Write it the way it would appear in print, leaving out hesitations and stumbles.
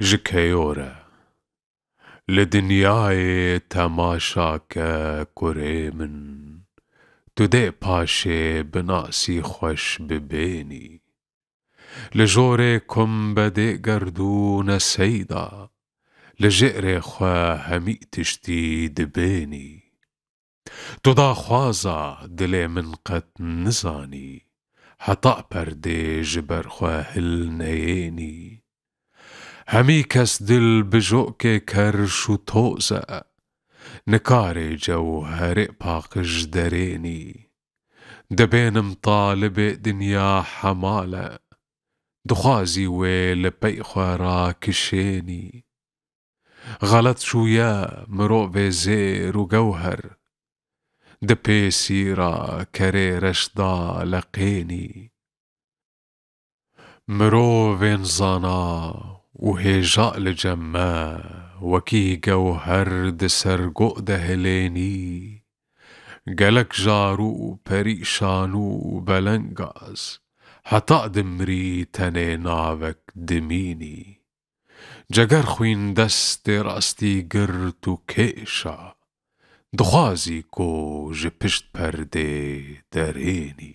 جکەیۆرە لە دنیایێ تەماشاکە کوڕێ من تو دێ پاشێ بناسی خۆش ببێنی لە ژۆرێ کوم بەدێ گەردوونە سەیدا لە ژێرێ خوا هەمی تشتی دبێنی تو داخوازە دلێ من قەت نزانی هەتا پەردێ ji ber xwe hil neyênî hemî kes dil bi jokê kerş û toz e nikarê cewherê paqij derênî dibênim talibê dinya hemal e dixwazî wê li pey xwe rakişênî xelet çûye mirovê zêr û gewher di pêsîra kerê reşda leqênî mirovên zana û hêja li cem me wekî gewher di ser got de hilênî gelek jar û perîşan û belengaz heta dimirî tenê navek dimînî ceger xwîn destê rastî girt û kêş e dixwazî ku ji pişt perdê derênî